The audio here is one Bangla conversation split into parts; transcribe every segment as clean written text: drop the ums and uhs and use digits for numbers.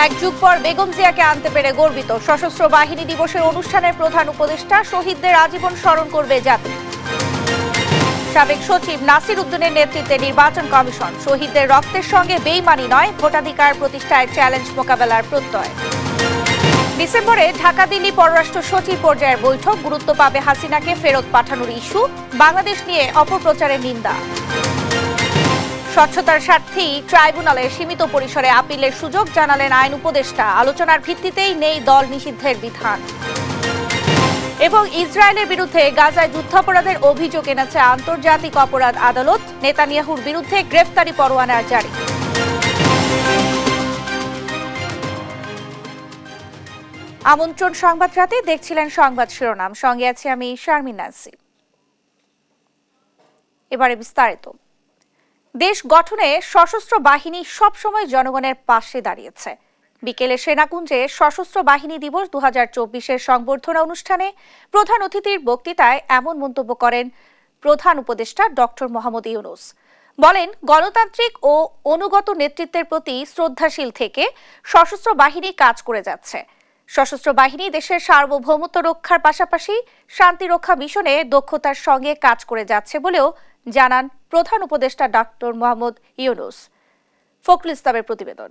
এক যুগ পর বেগম জিয়াকে আনতে পেরে গর্বিত। সশস্ত্র বাহিনী দিবসের অনুষ্ঠানের প্রধান উপদেষ্টা শহীদদের আজীবন স্মরণ করবে জাতি। সাবেক সচিব নাসির উদ্দিনের নেতৃত্বে নির্বাচন কমিশন। শহীদদের রক্তের সঙ্গে বেইমানি নয়, ভোটাধিকার প্রতিষ্ঠায় চ্যালেঞ্জ মোকাবেলার প্রত্যয়। ডিসেম্বরে ঢাকা দিল্লি পররাষ্ট্র সচিব পর্যায়ের বৈঠক। গুরুত্ব পাবে হাসিনাকে ফেরত পাঠানোর ইস্যু। বাংলাদেশ নিয়ে অপপ্রচারের নিন্দা। স্বচ্ছতার স্বার্থেই ট্রাইব্যুনালে সীমিত পরিসরে আপিলের সুযোগ, জানালেন আইন উপদেষ্টা। আলোচনার ভিত্তিতেই নেই দল নিষিদ্ধের বিধান। এবং ইসরায়েলের বিরুদ্ধে গাজায় যুদ্ধাপরাধের অভিযোগ এনেছে আন্তর্জাতিক অপরাধ আদালত। নেতানিয়াহুর বিরুদ্ধে গ্রেফতারি পরোয়ানা জারি। আমন্ত্রণ সংবাদ রাতে দেখছিলেন সংবাদ শিরোনাম, সঙ্গে আছি আমি শারমিন নাসি। এবারে বিস্তারিত। দেশ গঠনে সশস্ত্র বাহিনী সবসময় জনগণের পাশে দাঁড়িয়েছে। বিকেলে সেনাকুঞ্জে সশস্ত্র বাহিনী দিবস 2024-এর সংবর্ধনা অনুষ্ঠানে প্রধান অতিথির বক্তৃতায় এমন মন্তব্য করেন প্রধান উপদেষ্টা ডক্টর মোহাম্মদ ইউনূস। বলেন, গণতান্ত্রিক ও অনুগত নেতৃত্বের প্রতি শ্রদ্ধাশীল থেকে সশস্ত্র বাহিনী কাজ করে যাচ্ছে। সশস্ত্র বাহিনী দেশের সার্বভৌমত্ব রক্ষার পাশাপাশি শান্তি রক্ষা মিশনে দক্ষতার সঙ্গে কাজ করে যাচ্ছে বলেও জানান প্রধান উপদেষ্টা ডক্টর মোহাম্মদ ইউনূস। ফখরুল ইসলামের প্রতিবেদন।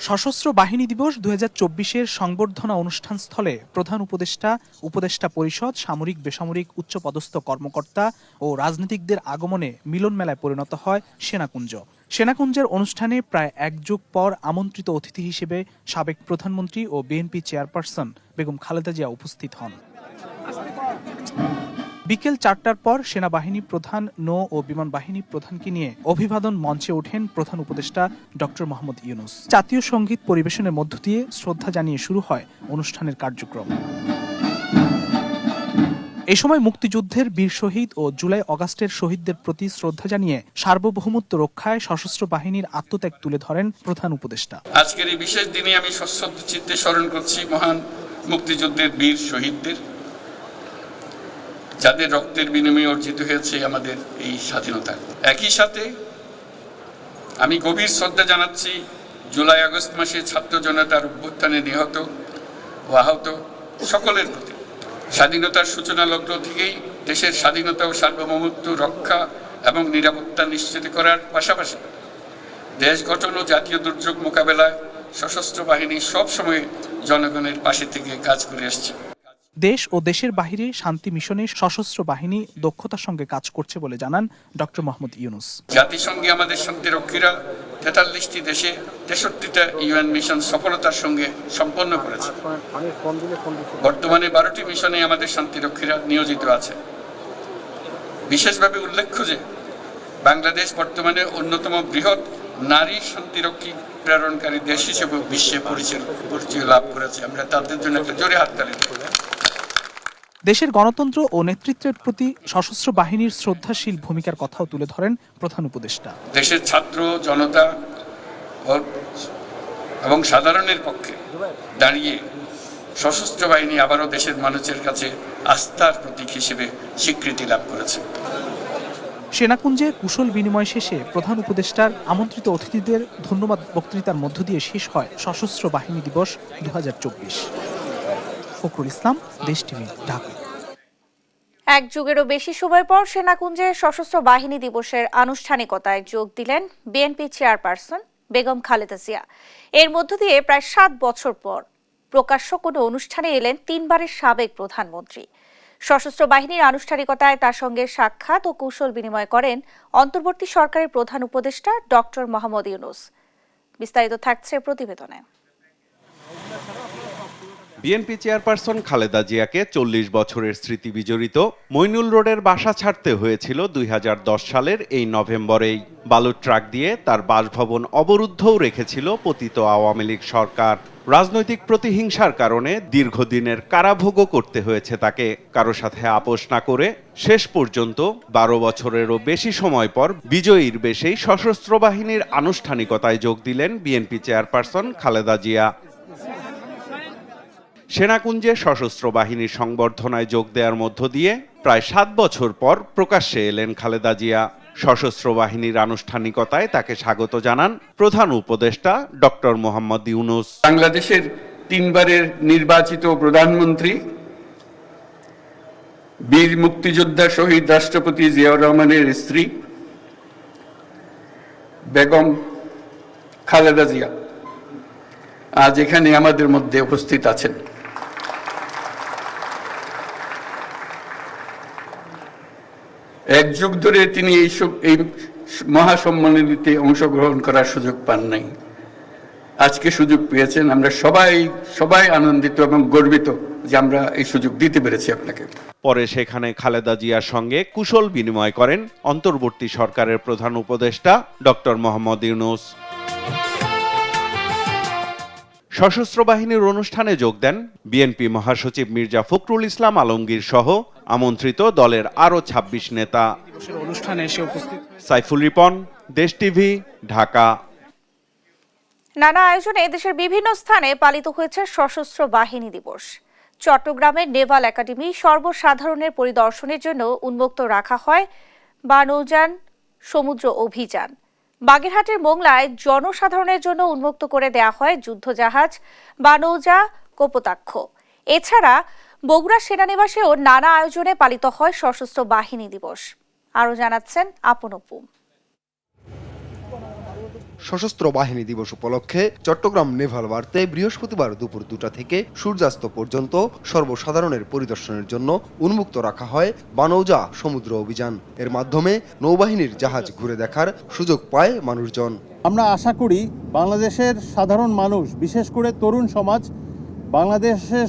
সশস্ত্র বাহিনী দিবস 2024-এর সংবর্ধনা অনুষ্ঠান স্থলে প্রধান উপদেষ্টা, উপদেষ্টা পরিষদ, সামরিক বেসামরিক উচ্চপদস্থ কর্মকর্তা ও রাজনীতিকদের আগমনে মিলন মেলায় পরিণত হয় সেনাকুঞ্জ। সেনাকুঞ্জের অনুষ্ঠানে প্রায় এক যুগ পর আমন্ত্রিত অতিথি হিসেবে সাবেক প্রধানমন্ত্রী ও বিএনপি চেয়ারপারসন বেগম খালেদা জিয়া উপস্থিত হন। বিকেল 4টার পর সেনাবাহিনী প্রধান, নৌ ও বিমান বাহিনী প্রধানকে নিয়ে অভিবাদন মঞ্চে ওঠেন প্রধান উপদেষ্টা ডক্টর মোহাম্মদ ইউনূস। জাতীয় সঙ্গীত পরিবেশনের মধ্য দিয়ে শ্রদ্ধা জানিয়ে শুরু হয় অনুষ্ঠানের কার্যক্রম। এই সময় মুক্তিযুদ্ধের বীর শহীদ ও জুলাই অগাস্টের শহীদদের প্রতি শ্রদ্ধা জানিয়ে সার্বভৌমত্ব রক্ষায় সশস্ত্র বাহিনীর আত্মত্যাগ তুলে ধরেন প্রধান উপদেষ্টা। আজকের এই বিশেষ দিনে আমি সশ্রদ্ধ চিত্তে স্মরণ করছি মহান মুক্তিযুদ্ধের বীর শহীদদের, যাদের রক্তের বিনিময়ে অর্জিত হয়েছে আমাদের এই স্বাধীনতা। একই সাথে আমি গভীর শ্রদ্ধা জানাচ্ছি জুলাই আগস্ট মাসে ছাত্র জনতার অভ্যুত্থানে নিহত ও আহত সকলের প্রতি। স্বাধীনতার সূচনা লগ্ন থেকেই দেশের স্বাধীনতা ও সার্বভৌমত্ব রক্ষা এবং নিরাপত্তা নিশ্চিত করার পাশাপাশি দেশ গঠন ও জাতীয় দুর্যোগ মোকাবেলায় সশস্ত্র বাহিনী সবসময় জনগণের পাশে থেকে কাজ করে আসছে। দেশ ও দেশের বাহিরে শান্তি মিশনে সশস্ত্র বাহিনী দক্ষতার সঙ্গে কাজ করছে বলে জানান ডক্টর মোহাম্মদ ইউনূস। জাতিসংঘে আমাদের শান্তিরক্ষীরা 43টি দেশে 63টা ইউএন মিশন সফলতার সঙ্গে সম্পন্ন করেছে। বর্তমানে 12টি মিশনে আমাদের শান্তিরক্ষীরা নিয়োজিত আছে। বিশেষভাবে উল্লেখ্য যে বাংলাদেশ বর্তমানে অন্যতম বৃহৎ নারী শান্তিরক্ষী প্রেরণকারী দেশ হিসেবে বিশ্বে পরিচয় লাভ করেছে। আমরা তাদের জন্য একটা জোরে হাততালি দেব। দেশের গণতন্ত্র ও নেতৃত্বের প্রতি সশস্ত্র বাহিনীর শ্রদ্ধাশীল ভূমিকার কথাও তুলে ধরেন প্রধান উপদেষ্টা। দেশের ছাত্র জনতা এবং সাধারণের পক্ষে দাঁড়িয়ে সশস্ত্র বাহিনী আবারও দেশের মানুষের কাছে আস্থার প্রতীক হিসেবে স্বীকৃতি লাভ করেছে। সেনাকুঞ্জে কুশল বিনিময় শেষে প্রধান উপদেষ্টার আমন্ত্রিত অতিথিদের ধন্যবাদ বক্তৃতার মধ্য দিয়ে শেষ হয় সশস্ত্র বাহিনী দিবস 2024। ফখরুল ইসলাম, দেশ টিভি, ঢাকা। এক যুগেরও বেশি সময় পর সেনাকুঞ্জে সশস্ত্র বাহিনী দিবসের আনুষ্ঠানিকতায় যোগ দিলেন বিএনপি চেয়ারপারসন বেগম খালেদা জিয়া। এর মধ্য দিয়ে প্রায় 7 বছর পর প্রকাশ্য কোনো অনুষ্ঠানে এলেন 3বারের সাবেক প্রধানমন্ত্রী। সশস্ত্র বাহিনীর আনুষ্ঠানিকতায় তার সঙ্গে সাক্ষাৎ ও কৌশল বিনিময় করেন অন্তর্বর্তী সরকারের প্রধান উপদেষ্টা ডক্টর মোহাম্মদ ইউনূস। বিস্তারিত থাকছে প্রতিবেদনে। বিএনপি চেয়ারপারসন খালেদা জিয়াকে 40 বছরের স্মৃতি বিজড়িত মইনুল রোডের বাসা ছাড়তে হয়েছিল 2010 সালের এই নভেম্বরেই। বালুর ট্রাক দিয়ে তার বাসভবন অবরুদ্ধও রেখেছিল পতিত আওয়ামী লীগ সরকার। রাজনৈতিক প্রতিহিংসার কারণে দীর্ঘদিনের কারাভোগও করতে হয়েছে তাকে। কারো সাথে আপোষ না করে শেষ পর্যন্ত 12 বছরেরও বেশি সময় পর বিজয়ীর বেশেই সশস্ত্র বাহিনীর আনুষ্ঠানিকতায় যোগ দিলেন বিএনপি চেয়ারপারসন খালেদা জিয়া। সেনাকুঞ্জে সশস্ত্র বাহিনীর সংবর্ধনায় যোগ দেওয়ার মধ্য দিয়ে প্রায় 7 বছর পর প্রকাশ্যে এলেন খালেদা জিয়া। সশস্ত্র বাহিনীর আনুষ্ঠানিকতায় তাকে স্বাগত জানান প্রধান উপদেষ্টা ডক্টর মোহাম্মদ ইউনূস। বাংলাদেশের 3 বারের নির্বাচিত প্রধানমন্ত্রী বীর মুক্তিযোদ্ধা শহীদ রাষ্ট্রপতি জিয়াউর রহমানের স্ত্রী বেগম খালেদা জিয়া আজ এখানে আমাদের মধ্যে উপস্থিত আছেন। এক যুগ ধরে তিনি এই মহাসম্মেলনীতে অংশগ্রহণ করার সুযোগ পান নাই, আজকে সুযোগ পেয়েছেন। আমরা সবাই আনন্দিত এবং গর্বিত যে আমরা এই সুযোগ দিতে পেরেছি আপনাকে। পরে সেখানে খালেদা জিয়ার সঙ্গে কুশল বিনিময় করেন অন্তর্বর্তী সরকারের প্রধান উপদেষ্টা ডক্টর মোহাম্মদ ইউনূস। সশস্ত্র বাহিনীর অনুষ্ঠানে যোগ দেন বিএনপি মহাসচিব মির্জা ফখরুল ইসলাম আলমগীর সহ আমন্ত্রিত দলের আরও ২৬ নেতা। অনুষ্ঠানে এসে উপস্থিত সাইফুল রিপন, দেশ টিভি, ঢাকা। নানা আয়োজনে দেশের বিভিন্ন স্থানে পালিত হয়েছে সশস্ত্র বাহিনী দিবস। চট্টগ্রামের নেভাল একাডেমি সর্বসাধারণের পরিদর্শনের জন্য উন্মুক্ত রাখা হয় বা নৌযান সমুদ্র অভিযান। বাগেরহাটের মোংলায় জনসাধারণের জন্য উন্মুক্ত করে দেয়া হয় যুদ্ধজাহাজ বা নৌজা কপোতাক্ষ। এছাড়া বগুড়া সেনানিবাসেও নানা আয়োজনে পালিত হয় সশস্ত্র বাহিনী দিবস। আরও জানাচ্ছেন আপন অপু। সশস্ত্র বাহিনী দিবস উপলক্ষে চট্টগ্রাম নেভাল ওয়ার্তে বৃহস্পতিবার দুপুর 2টা থেকে সূর্যাস্ত পর্যন্ত সর্বসাধারণের পরিদর্শনের জন্য উন্মুক্ত রাখা হয় বানৌজা সমুদ্র অভিযান। এর মাধ্যমে নৌবাহিনীর জাহাজ ঘুরে দেখার সুযোগ পায় মানুষজন। আমরা আশা করি বাংলাদেশের সাধারণ মানুষ, বিশেষ করে তরুণ সমাজ, বাংলাদেশের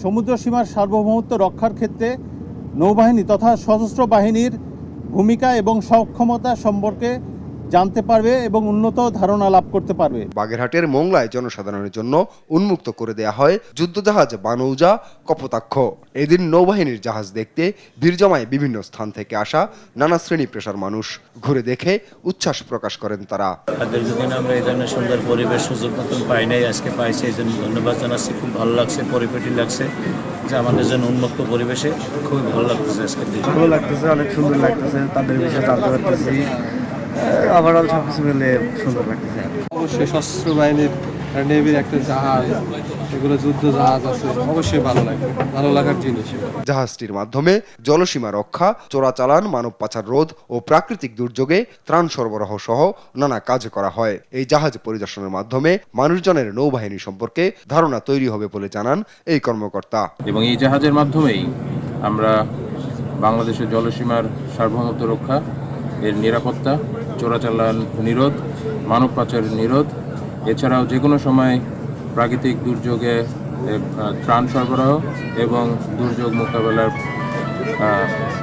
সমুদ্র সীমার সার্বভৌমত্ব রক্ষার ক্ষেত্রে নৌবাহিনী তথা সশস্ত্র বাহিনীর ভূমিকা এবং সক্ষমতা সম্পর্কে জানতে পারবে এবং উন্নত ধারণা লাভ করতে পারবে। বাগেরহাটের মোংলায় জনসাধারণের জন্য উন্মুক্ত করে দেয়া হয় যুদ্ধজাহাজ বানৌজা কপোতাক্ষ। এদিন নৌবাহিনীর জাহাজ দেখতে ভিড় জমায় বিভিন্ন স্থান থেকে আসা নানা শ্রেণী পেশার মানুষ। ঘুরে দেখে উচ্ছ্বাস প্রকাশ করেন তারা। দীর্ঘদিন আমরা এই ধরনের সুন্দর পরিবেশ সুযোগ মতন পাই নাই, আজকে পাইছি, এই জন্য ধন্যবাদ জানাচ্ছি। খুব ভালো লাগছে, পরিপাটি লাগছে যে আমাদের জন্য উন্মুক্ত পরিবেশে খুবই ভালো লাগতেছে। আজকে ভালো লাগতেছে, অনেক সুন্দর লাগতেছে, তাদের বিষয়ে জানতে পারতেছি। ওভারঅল সব কিছু মিলে সুন্দর লাগতেছে। অবশ্যই সশস্ত্র বাহিনীর নেভির একটা জাহাজ, এগুলো যুদ্ধ জাহাজ আছে, অবশ্যই ভালো লাগবে, ভালো লাগার জিনিস। জাহাজটির মাধ্যমে জলসীমা রক্ষা, চোরাচালান, মানব পাচার রোধ ও প্রাকৃতিক দুর্যোগে ত্রাণ সরবরাহ সহ নানা কাজ করা হয়। এই জাহাজ পরিদর্শনের মাধ্যমে মানুষজনের নৌবাহিনী সম্পর্কে ধারণা তৈরি হবে বলে জানান এই কর্মকর্তা। এবং এই জাহাজের মাধ্যমেই আমরা বাংলাদেশের জলসীমার সার্বভৌমত্ব রক্ষা, এর নিরাপত্তা, চোরাচালান নিরোধ, মানব পাচার নিরোধ, এছাড়াও যে কোনো সময় প্রাকৃতিক দুর্যোগে ত্রাণ সরবরাহ এবং দুর্যোগ মোকাবেলার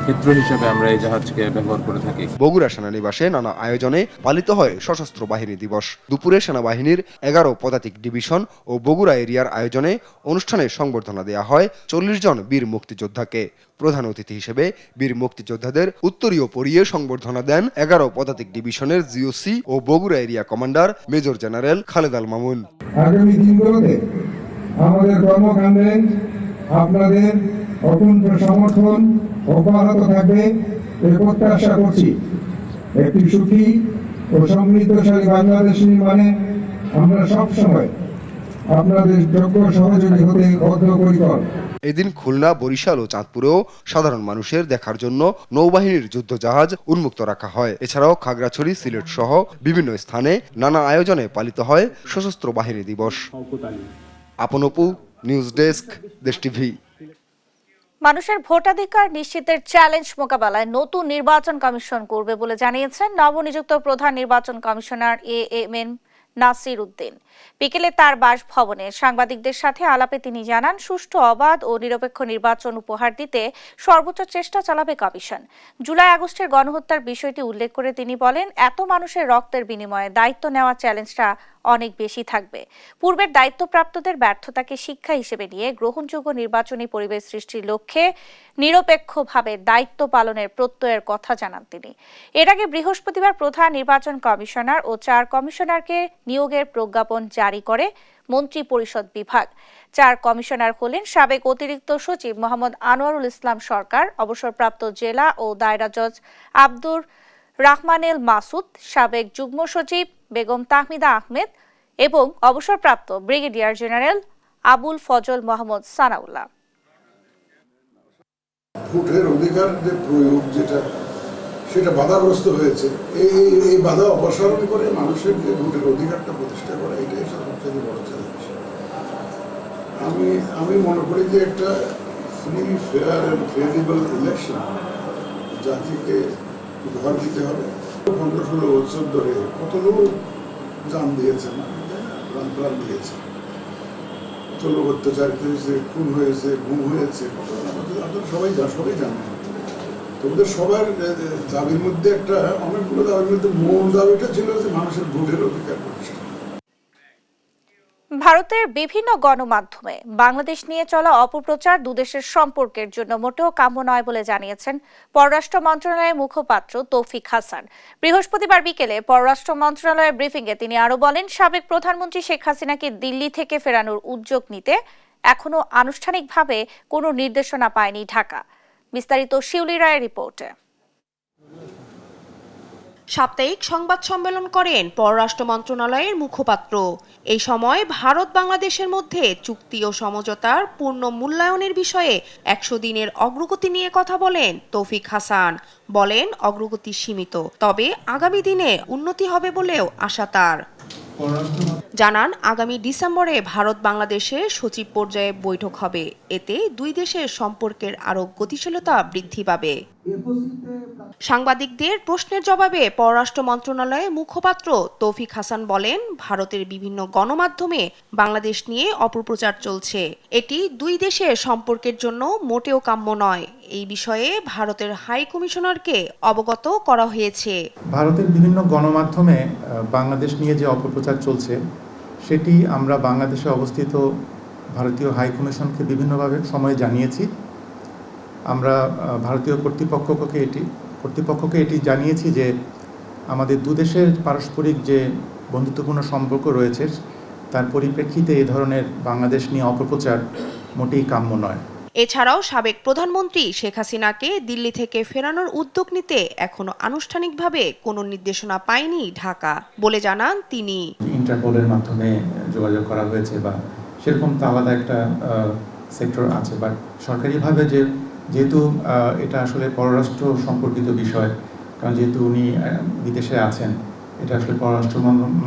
ক্ষেত্র হিসেবে আমরা এই জাহাজকে ব্যবহার করে থাকি। বগুড়া সেনানিবাসে নানা আয়োজনে পালিত হয় সশস্ত্র বাহিনী দিবস। দুপুরে সেনাবাহিনীর 11 পদাতিক ডিভিশন ও বগুড়া এরিয়ার আয়োজনে অনুষ্ঠানে সংবর্ধনা দেয়া হয় 40 জন বীর মুক্তিযোদ্ধাকে। প্রধান অতিথি হিসেবে বীর মুক্তিযোদ্ধাদের উত্তরীয় পরিয়ে সংবর্ধনা দেন 11 পদাতিক ডিভিশনের জিওসি ও Bogura area commander major general Khaled Al Mamun. আগামী দিনগুলোতে আমাদের কর্মকাণ্ডে আপনাদের অকুণ্ঠ সমর্থন অব্যাহত থাকবে এই প্রত্যাশা করছি। একটি সুখী ও সমৃদ্ধশালী বাংলাদেশ নির্মাণে আমরা সবসময় আপনাদের যোগ্য সহযোগী হতে বদ্ধপরিকর। এদিন খুলনা, বরিশাল ও চাঁদপুরেও সাধারণ মানুষের দেখার জন্য নৌবাহিনীর যুদ্ধজাহাজ উন্মুক্ত রাখা হয়। এছাড়াও খাগড়াছড়ি, সিলেট সহ বিভিন্ন স্থানে নানা আয়োজনে পালিত হয় সশস্ত্র বাহিনী দিবস। আপন অপু, নিউজ ডেস্ক, দেশ টিভি। মানুষের ভোটাধিকার নিশ্চিতের চ্যালেঞ্জ মোকাবেলায় নতুন নির্বাচন কমিশন করবে বলে জানিয়েছেন নবনিযুক্ত প্রধান নির্বাচন কমিশনার AMM নাসির উদ্দিন। বিকেলে তার বাসভবনে সাংবাদিকদের সাথে আলাপে তিনি জানান, সুষ্ঠু, অবাধ ও নিরপেক্ষ নির্বাচন উপহার দিতে সর্বোচ্চ চেষ্টা চালাবে কমিশন। জুলাই-আগস্টের গণহত্যার বিষয়টি উল্লেখ করে তিনি বলেন, এত মানুষের রক্তের বিনিময়ে দায়িত্ব নেওয়া চ্যালেঞ্জটা অনেক বেশি থাকবে। পূর্বের দায়িত্বপ্রাপ্তদের ব্যর্থতাকে শিক্ষা হিসেবে নিয়ে গ্রহণযোগ্য নির্বাচনী পরিবেশ সৃষ্টির লক্ষ্যে নিরপেক্ষভাবে দায়িত্ব পালনের প্রত্যয়ের কথা জানান তিনি। এর আগে বৃহস্পতিবার প্রধান নির্বাচন কমিশনার ও 4 কমিশনারকে নিয়োগের প্রজ্ঞাপন জারি করে মন্ত্রী পরিষদ বিভাগ। 4 কমিশনার হলেন সাবেক অতিরিক্ত সচিব মোহাম্মদ আনোয়ারুল ইসলাম সরকার, অবসরপ্রাপ্ত জেলা ও দায়রা জজ আব্দুর রাহমানেল মাসুদ, সাবেক যুগ্ম সচিব বেগম তাহমিদা আহমেদ এবং অবসরপ্রাপ্ত ব্রিগেডিয়ার জেনারেল আবুল ফজল মোহাম্মদ সানাউল্লাহ। ভোটের অধিকার যে প্রয়োগ সেটা বাধাগ্রস্ত হয়েছে, এই বাধা অপসারণ করে মানুষের যে ভোটের অধিকারটা প্রতিষ্ঠা করা, এটাই সবচেয়ে বড় চ্যালেঞ্জ। আমি মনে করি যে একটা free, fair and credible election জাতিকে উপহার দিতে হবে। 15-16 বছর ধরে কত লোক জান দিয়েছে, না প্রাণ দিয়েছে, কত লোক অত্যাচারিত হয়েছে, খুন হয়েছে, গুম হয়েছে, আপনারা সবাই জানেন। ওদের সবার দাবির মধ্যে অনেকগুলো দাবির মধ্যে মূল দাবিটা ছিল যে মানুষের ভোটের অধিকার প্রতিষ্ঠা। ভারতের বিভিন্ন গণমাধ্যমে বাংলাদেশ নিয়ে চলা অপপ্রচার দুদেশের সম্পর্কের জন্য মোটেও কাম্য নয় বলে জানিয়েছেন পররাষ্ট্র মন্ত্রণালয়ের মুখপাত্র তৌফিক হাসান। বৃহস্পতিবার বিকেলে পররাষ্ট্র মন্ত্রণালয়ের ব্রিফিংয়ে তিনি আরও বলেন, সাবেক প্রধানমন্ত্রী শেখ হাসিনাকে দিল্লি থেকে ফেরানোর উদ্যোগ নিতে এখনো আনুষ্ঠানিকভাবে কোনো নির্দেশনা পায়নি ঢাকা। বিস্তারিত শিউলি রায়ের রিপোর্টে। সাপ্তাহিক সংবাদ সম্মেলন করেন পররাষ্ট্র মন্ত্রণালয়ের মুখপাত্র। এই সময় ভারত বাংলাদেশের মধ্যে চুক্তি ও সমঝোতার পূর্ণ মূল্যায়নের বিষয়ে 100 দিনের অগ্রগতি নিয়ে কথা বলেন তৌফিক হাসান। বলেন, অগ্রগতি সীমিত, তবে আগামী দিনে উন্নতি হবে বলেও আশা তার। জানান, আগামী ডিসেম্বরে ভারত বাংলাদেশে সচিব পর্যায়ে বৈঠক হবে। এতে দুই দেশের সম্পর্কের আরও গতিশীলতা বৃদ্ধি পাবে। সাংবাদিকদের প্রশ্নের জবাবে পররাষ্ট্র মন্ত্রণালয়ের মুখপাত্র তৌফিক হাসান বলেন, ভারতের বিভিন্ন গণমাধ্যমে বাংলাদেশ নিয়ে অপপ্রচার চলছে। এটি দুই দেশের সম্পর্কের জন্য মোটেও কাম্য নয়। এই বিষয়ে ভারতের হাই কমিশনারকে অবগত করা হয়েছে। ভারতের বিভিন্ন গণমাধ্যমে বাংলাদেশ নিয়ে যে অপপ্রচার চলছে সেটি আমরা বাংলাদেশে অবস্থিত ভারতীয় হাই কমিশনকে বিভিন্নভাবে সময়ে জানিয়েছি। আমরা ভারতীয় কর্তৃপক্ষকে এটি জানিয়েছি যে আমাদের দুদেশের পারস্পরিক যে বন্ধুত্বপূর্ণ সম্পর্ক রয়েছে তার পরিপ্রেক্ষিতে এই ধরনের বাংলাদেশ নিয়ে অপপ্রচার মোটেই কাম্য নয়। এছাড়াও সাবেক প্রধানমন্ত্রী শেখ হাসিনাকে দিল্লি থেকে ফেরানোর উদ্যোগ নিতে এখনো আনুষ্ঠানিকভাবে কোনো নির্দেশনা পায়নি ঢাকা বলে জানান তিনি। ইন্টারপোলের মাধ্যমে যোগাযোগ করা হয়েছে বা সেরকম তো আলাদা একটা সেক্টর আছে, বাট সরকারিভাবে যেহেতু এটা আসলে পররাষ্ট্র সম্পর্কিত বিষয়, কারণ যেহেতু উনি বিদেশে আছেন, এটা আসলে পররাষ্ট্র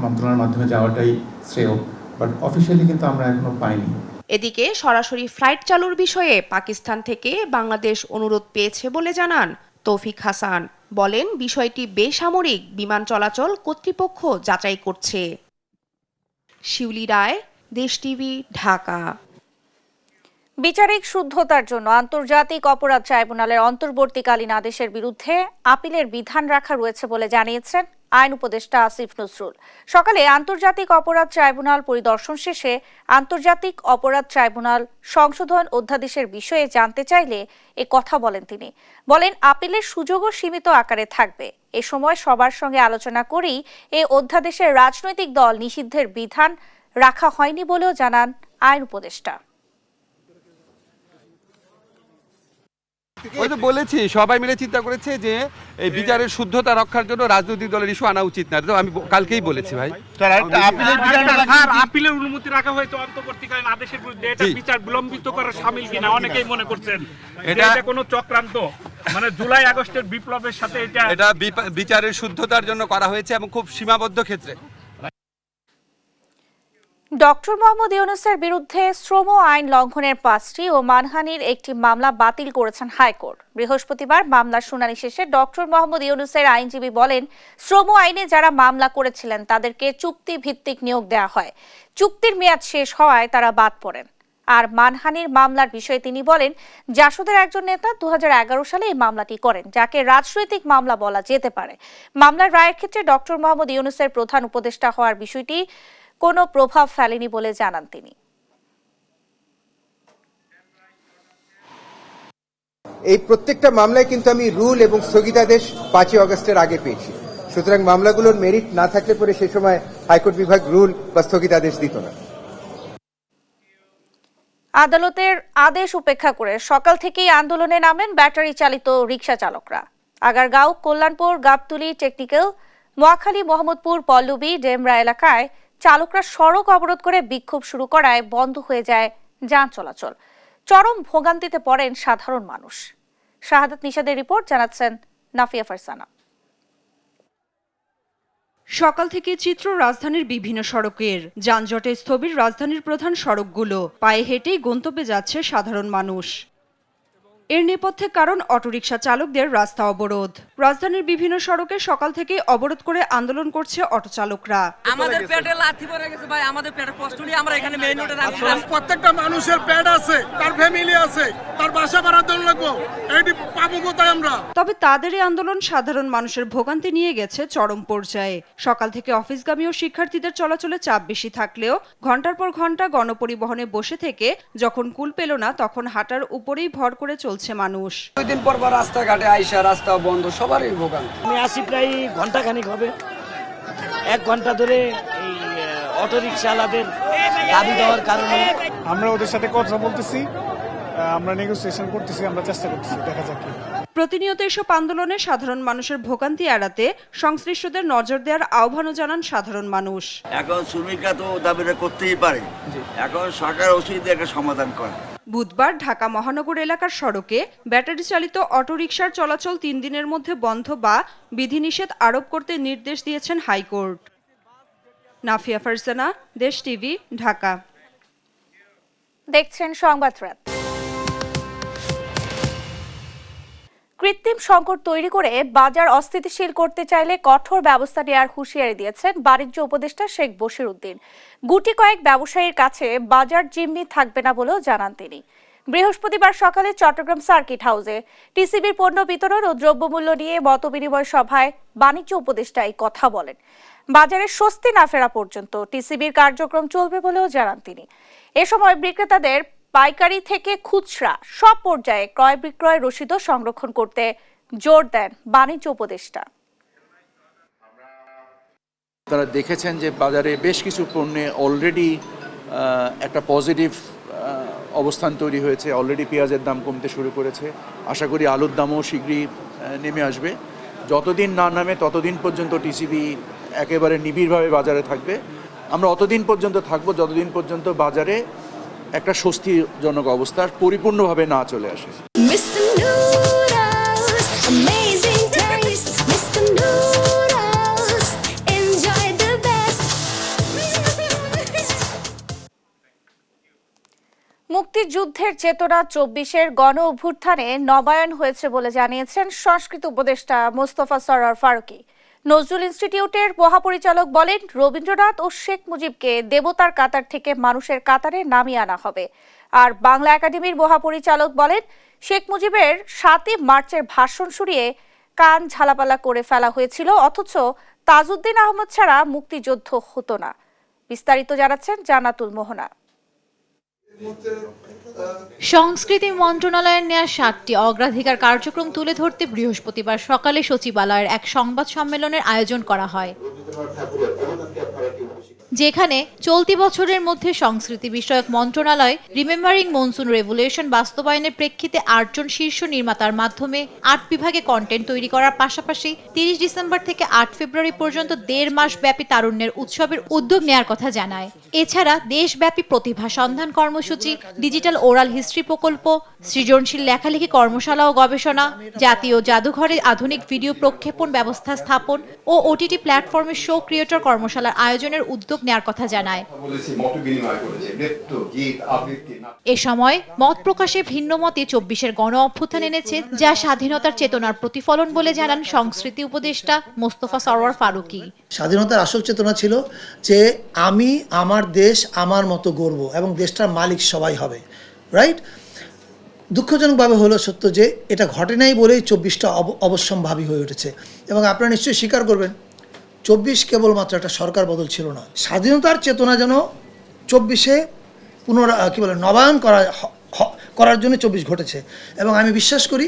মন্ত্রণালয়ের মাধ্যমে যাওয়াটাই শ্রেয়, বাট অফিসিয়ালি কিন্তু আমরা এখনো পাইনি। এদিকে সরাসরি ফ্লাইট চালুর বিষয়ে পাকিস্তান থেকে বাংলাদেশ অনুরোধ পেয়েছে বলে জানান তৌফিক হাসান। বলেন, বিষয়টি বেসামরিক বিমান চলাচল কর্তৃপক্ষ যাচাই করছে। শিউলি রায়, দেশ টিভি, ঢাকা। বিচারিক শুদ্ধতার জন্য আন্তর্জাতিক অপরাধ ট্রাইব্যুনালের অন্তর্বর্তীকালীন আদেশের বিরুদ্ধে আপিলের বিধান রাখা রয়েছে বলে জানিয়েছেন আইন উপদেষ্টা আসিফ নজরুল। সকালে আন্তর্জাতিক অপরাধ ট্রাইব্যুনাল পরিদর্শন শেষে আন্তর্জাতিক অপরাধ ট্রাইব্যুনাল সংশোধন অধ্যাদেশের বিষয়ে জানতে চাইলে এ কথা বলেন তিনি। বলেন, আপিলের সুযোগও সীমিত আকারে থাকবে। এ সময় সবার সঙ্গে আলোচনা করেই এই অধ্যাদেশের রাজনৈতিক দল নিষিদ্ধের বিধান রাখা হয়নি বলেও জানান আইন উপদেষ্টা। ওই তো বলেছি, সবাই মিলে চিন্তা করেছে যে এই বিচারের শুদ্ধতা রক্ষার জন্য রাজনৈতিক দলের ইস্যু আনা উচিত না। তো আমি কালকেই বলেছি ভাই, আপিলের অনুমতি রাখা হয়েছে অন্তর্বর্তীকালীন আদেশের বিরুদ্ধে। এটা বিচার বিলম্বিত করা শামিল কিনা অনেকেই মনে করছেন এটা কোনো চক্রান্ত, মানে জুলাই আগস্টের বিপ্লবের সাথে এটা বিচারের শুদ্ধতার জন্য করা হয়েছে এবং খুব সীমাবদ্ধ ক্ষেত্রে। ডক্টর মোহাম্মদ ইউনূসের বিরুদ্ধে শ্রম আইন লঙ্ঘনের 5টি ও মানহানির একটি মামলা বাতিল করেছেন হাইকোর্ট। বৃহস্পতিবার মামলার শুনানি শেষে ডক্টর মোহাম্মদ ইউনূসের আইনজীবী বলেন, শ্রম আইনে যারা মামলা করেছিলেন তাদেরকে চুক্তি ভিত্তিক নিয়োগ দেওয়া হয়। চুক্তির মেয়াদ শেষ হওয়ায় তারা বাদ পড়েন। আর মানহানির মামলার বিষয়ে তিনি বলেন, জাসদের একজন নেতা 2011 সালে এই মামলাটি করেন, যাকে রাজনৈতিক মামলা বলা যেতে পারে। মামলার রায়ের ক্ষেত্রে ডক্টর মোহাম্মদ ইউনূসের প্রধান উপদেষ্টা হওয়ার বিষয়টি কোনো প্রভাব ফেলেনি বলে জানান তিনি। এই প্রত্যেকটা মামলায় কিন্তু আমি রুল এবং স্থগিতাদেশ 5 আগস্টের আগে পেয়েছি, সুতরাং মামলাগুলোর মেরিট না থাকলে পরে সে সময় হাইকোর্ট বিভাগ রুল বা স্থগিতাদেশ দিত না। আদালতের আদেশ উপেক্ষা করে সকাল থেকেই আন্দোলনে নামেন ব্যাটারি চালিত রিকশা চালকরা। আগারগাঁও, কল্যাণপুর, গাবতলী, টেকনিক্যাল, নোয়াখালী, মোহাম্মদপুর, পল্লবী, ডেমরা এলাকায় চালকরা সড়ক অবরোধ করে বিক্ষোভ শুরু করায় বন্ধ হয়ে যায় যান চলাচল। চরম ভোগান্তিতে পড়েন সাধারণ মানুষ। শাহাদাত নিশাদের রিপোর্ট, জানাচ্ছেন নাফিয়া ফারসানা। সকাল থেকে চিত্র রাজধানীর বিভিন্ন সড়কের। যানজটে স্থবির রাজধানীর প্রধান সড়কগুলো। পায়ে হেঁটেই গন্তব্যে যাচ্ছে সাধারণ মানুষ। এর নেপথ্যে কারণ অটোরিকশা চালকদের রাস্তা অবরোধ। রাজধানীর বিভিন্ন সড়কে সকাল থেকে অবরোধ করে আন্দোলন করছে অটো চালকরা। আমাদের পেটে লাথি পড়ে গেছে ভাই, আমাদের পেটে কষ্ট নিয়ে আমরা এখানে মেইন রোডে নামছিলাম। প্রত্যেকটা মানুষের পেট আছে, তার ফ্যামিলি আছে, তার বাসা ভাড়া দেওয়া লাগবে, এটি পাবো কোথায় আমরা? তবে তাদের এই আন্দোলন সাধারণ মানুষের ভোগান্তি নিয়ে গেছে চরম পর্যায়ে। সকাল থেকে অফিসগামী ও শিক্ষার্থীদের চলাচলে চাপ বেশি থাকলেও ঘন্টার পর ঘন্টা গণপরিবহনে বসে থেকে যখন কুল পেল না, তখন হাঁটার উপরেই ভর করে চলছে মানুষ। 2 দিন পর পর রাস্তাঘাটে আইসা রাস্তা বন্ধ, সবারই ভোগান্তি। আমি আসি প্রায় ঘন্টা খানিক হবে। 1 ঘন্টা ধরে এই অটো রিকশাওয়ালাদের দাবি দেওয়ার কারণে আমরা ওদের সাথে কথা বলতেছি, আমরা নেগোসিয়েশন করতেছি, আমরা চেষ্টা করতেছি, দেখা যাক কি। প্রতিনিয়ত এসব আন্দোলনে সাধারণ মানুষের ভোগান্তি এড়াতে সংশ্লিষ্টদের নজর দেওয়ার আহ্বানও জানান সাধারণ মানুষ। এখন শ্রমিকরা তো দাবিটা করতেই পারে, এখন সরকার উচিত একটা সমাধান করে। বুধবার ঢাকা মহানগর এলাকার সড়কে ব্যাটারি চালিত অটোরিকশার চলাচল 3 দিনের মধ্যে বন্ধ বা বিধিনিষেধ আরোপ করতে নির্দেশ দিয়েছেন হাইকোর্ট। নাফিয়া ফারসানা, দেশ টিভি, ঢাকা। দেখছেন সংবাদ রাত। কৃত্রিম সংকট তৈরি করে বাজার অস্থিতিশীল করতে চাইলে কঠোর ব্যবস্থা নেওয়ার হুঁশিয়ারি দিয়েছেন বাণিজ্য উপদেষ্টা শেখ বশির উদ্দিন। গুটি কয়েক ব্যবসায়ীর কাছে বাজার জিম্মি থাকবে না বলেও জানান তিনি। বৃহস্পতিবার সকালে চট্টগ্রাম সার্কিট হাউসে টিসিবির পণ্য বিতরণ ও দ্রব্যমূল্য নিয়ে মতবিনিময় সভায় বাণিজ্য উপদেষ্টা এই কথা বলেন। বাজারে স্বস্তি না ফেরা পর্যন্ত টিসিবির কার্যক্রম চলবে বলেও জানান তিনি। এ সময় বিক্রেতাদের পাইকারি থেকে খুচরা সব পর্যায়ে ক্রয় বিক্রয় রসিদও সংরক্ষণ করতে জোর দেন বাণিজ্য উপদেষ্টা। তারা দেখেছেন যে বাজারে বেশ কিছু পণ্যে অলরেডি একটা পজিটিভ অবস্থান তৈরি হয়েছে। অলরেডি পেঁয়াজের দাম কমতে শুরু করেছে। আশা করি আলুর দামও শীঘ্রই নেমে আসবে। যতদিন না নামে ততদিন পর্যন্ত টিসিবি একেবারে নিবিড়ভাবে বাজারে থাকবে। আমরা অতদিন পর্যন্ত থাকবো যতদিন পর্যন্ত বাজারে একটা স্বস্তিজনক অবস্থা পরিপূর্ণভাবে না চলে আসে। মুক্তিযুদ্ধের চেতনা 24-এর গণ অভ্যুত্থানে নবায়ন হয়েছে বলে জানিয়েছেন সংস্কৃতি উপদেষ্টা মোস্তফা সরোয়ার ফারুকী। নজরুল ইনস্টিটিউটের মহাপরিচালক বলেন, রবীন্দ্রনাথ ও শেখ মুজিবকে দেবতার কাতার থেকে মানুষের কাতারে নামিয়ে আনা হবে। আর বাংলা একাডেমির মহাপরিচালক বলেন, শেখ মুজিবের 7 মার্চের ভাষণ শুনিয়ে কান ঝালাপালা করে ফেলা হয়েছিল, অথচ তাজউদ্দিন আহমদ ছাড়া মুক্তিযুদ্ধ হতো না। বিস্তারিত জানাচ্ছেন জান্নাতুল মোহনা। সংস্কৃতি মন্ত্রণালয়ের নেয়া 7টি অগ্রাধিকার কার্যক্রম তুলে ধরতে বৃহস্পতিবার সকালে সচিবালয়ের এক সংবাদ সম্মেলনের আয়োজন করা হয়, যেখানে চলতি বছরের মধ্যে সংস্কৃতি বিষয়ক মন্ত্রণালয় রিমেম্বারিং মনসুন রেভুলেশন বাস্তবায়নের প্রেক্ষিতে 8 জন শীর্ষ নির্মাতার মাধ্যমে 8 বিভাগে কন্টেন্ট তৈরি করার পাশাপাশি 30 ডিসেম্বর থেকে 8 ফেব্রুয়ারি পর্যন্ত 1.5 মাস ব্যাপী তারুণ্যের উৎসবের উদ্যোগ নেওয়ার কথা জানায়। এছাড়া দেশব্যাপী প্রতিভা সন্ধান কর্মসূচি, ডিজিটাল ওরাল হিস্ট্রি প্রকল্প, সৃজনশীল লেখালেখি কর্মশালা ও গবেষণা, জাতীয় জাদুঘরে আধুনিক ভিডিও প্রক্ষেপণ ব্যবস্থা স্থাপন ও ওটিটি প্ল্যাটফর্মে শো ক্রিয়েটর কর্মশালার আয়োজনের উদ্যোগ নেওয়ার কথা জানায়। এ সময় মত প্রকাশে ভিন্ন মতে 24-এর গণ অভ্যুত্থান এনেছে, যা স্বাধীনতার চেতনার প্রতিফলন বলে জানান সংস্কৃতি উপদেষ্টা মোস্তফা সরোয়ার ফারুকী। স্বাধীনতার আসল চেতনা ছিল যে আমি আমার দেশ আমার মতো গর্ব এবং দেশটার মালিক সবাই হবে, রাইট? দুঃখজনকভাবে হলো সত্য যে এটা ঘটে নাই বলেই 24টা অবশ্যম্ভাবী হয়ে উঠেছে। এবং আপনারা নিশ্চয়ই স্বীকার করবেন 24 কেবলমাত্র একটা সরকার বদল ছিল না, স্বাধীনতার চেতনা যেন 24-এ নবায়ন করার জন্য 24 ঘটেছে। এবং আমি বিশ্বাস করি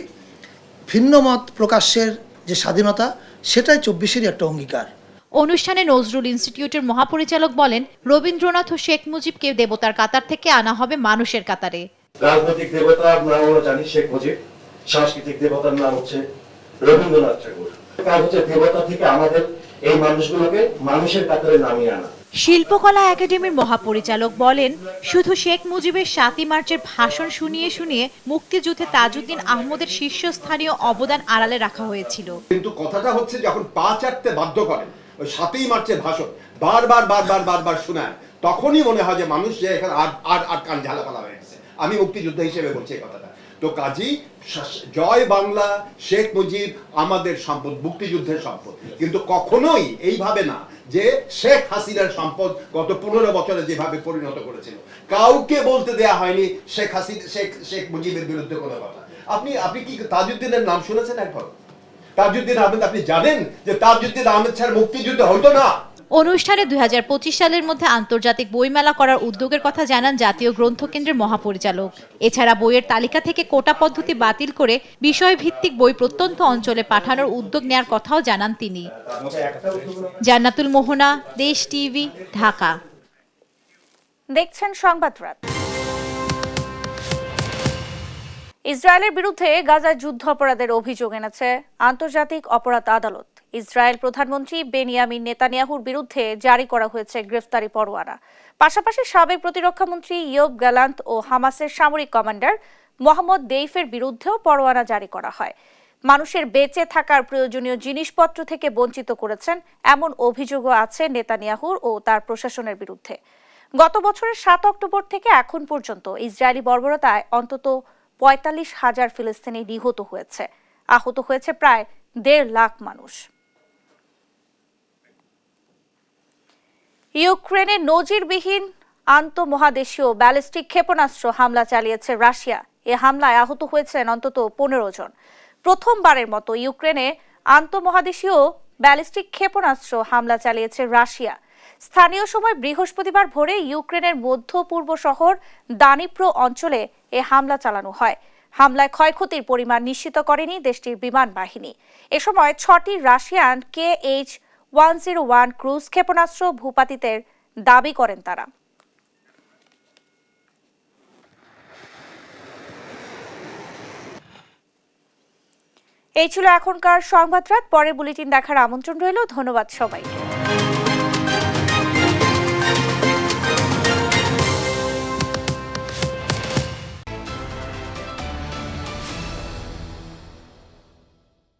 ভিন্ন মত প্রকাশের যে স্বাধীনতা, সেটাই 24-এরই একটা অঙ্গীকার। অনুষ্ঠানে নজরুল ইনস্টিটিউটের মহাপরিচালক বলেন, রবীন্দ্রনাথ ও শেখ মুজিবকে দেবতার কাতার থেকে আনা হবে মানুষের কাতারে। রাজনৈতিক দেবতার নাম আমরা জানি শেখ মুজিব, সাংস্কৃতিক দেবতার নাম হচ্ছে রবীন্দ্রনাথ ঠাকুর। কাজ হচ্ছে দেবতা থেকে আমাদের এই মানুষগুলোকে মানুষের কাতারে নামিয়ে আনা। শিল্পকলা একাডেমির মহাপরিচালক বলেন, শুধু শেখ মুজিবের 7ই মার্চের ভাষণ শুনিয়ে শুনিয়ে মুক্তিযুদ্ধে তাজউদ্দিন আহমদের শীর্ষস্থানীয় অবদান আড়ালে রাখা হয়েছিল। কিন্তু কথাটা হচ্ছে যখন পা চাটতে বাধ্য করেন, ওই 7ই মার্চের ভাষণ বারবার শোনায়, তখনই মনে হয় যে মানুষ যে এখানে আর কান ঝালাপালা হয়ে গেছে। আমি মুক্তিযোদ্ধা হিসেবে বলছি এই কথাটা। তো কাজী জয় বাংলা, শেখ মুজিব আমাদের সম্পদ, মুক্তিযুদ্ধের সম্পদ, কিন্তু কখনোই এইভাবে না যে শেখ হাসিনার সম্পদ গত 15 বছরে যেভাবে পরিণত করেছিল। কাউকে বলতে দেয়া হয়নি শেখ মুজিবের বিরুদ্ধে কোনো কথা। আপনি কি তাজউদ্দিনের নাম শুনেছেন একবার? তাজউদ্দিন আহমেদ, আপনি জানেন যে তাজউদ্দিন আহমেদ ছাড়া মুক্তিযুদ্ধ হতো না। অনুষ্ঠানে 2025 সালের মধ্যে আন্তর্জাতিক বইমেলা করার উদ্যোগের কথা জানান জাতীয় গ্রন্থ কেন্দ্রের মহাপরিচালক। এছাড়া বইয়ের তালিকা থেকে কোটা পদ্ধতি বাতিল করে বিষয়ভিত্তিক বই প্রত্যন্ত অঞ্চলে পাঠানোর উদ্যোগ নেওয়ার কথাও জানান তিনি। জান্নাতুল মোহনা, দেশ টিভি, ঢাকা। দেখছেন সংবাদ রাত। ইসরায়েলের বিরুদ্ধে গাজায় যুদ্ধ অপরাধের অভিযোগ এনেছে আন্তর্জাতিক অপরাধ আদালত। ইসরায়েল প্রধানমন্ত্রী বেনিয়ামিন নেতানিয়াহুর বিরুদ্ধে জারি করা হয়েছে গ্রেফতারি পরোয়ানা। পাশাপাশি সাবেক প্রতিরক্ষামন্ত্রী ইয়োব গ্যালান্ট ও হামাসের সামরিক কমান্ডার মোহাম্মদ দেইফের বিরুদ্ধেও পরোয়ানা জারি করা হয়। মানুষের বেঁচে থাকার প্রয়োজনীয় জিনিসপত্র থেকে বঞ্চিত করেছেন এমন অভিযোগও আছে নেতানিয়াহুর ও তার প্রশাসনের বিরুদ্ধে। গত বছরের 7 অক্টোবর থেকে এখন পর্যন্ত ইসরায়েলি বর্বরতায় অন্তত 45,000 ফিলিস্তিনি নিহত হয়েছে, আহত হয়েছে প্রায় 1.5 লাখ মানুষ। ইউক্রেনে নজিরবিহীন আন্তঃমহাদেশীয় ব্যালিস্টিক ক্ষেপণাস্ত্র হামলা চালিয়েছে রাশিয়া। এ হামলায় আহত হয়েছেন অন্তত 15 জন। প্রথমবারের মতো ইউক্রেনে আন্তঃমহাদেশীয় ব্যালিস্টিক ক্ষেপণাস্ত্র হামলা চালিয়েছে রাশিয়া। স্থানীয় সময় বৃহস্পতিবার ভোরে ইউক্রেনের মধ্য পূর্ব শহর দানিপ্রো অঞ্চলে এ হামলা চালানো হয়। হামলায় ক্ষয়ক্ষতির পরিমাণ নিশ্চিত করেনি দেশটির বিমান বাহিনী। এ সময় 6টি রাশিয়ান KH-101 ক্রুজ ক্ষেপণাস্ত্র ভূপাতিতের দাবি করেন তারা। এই ছিল এখনকার সংবাদ রাত। পরের বুলেটিন দেখার আমন্ত্রণ রইল। ধন্যবাদ সবাইকে।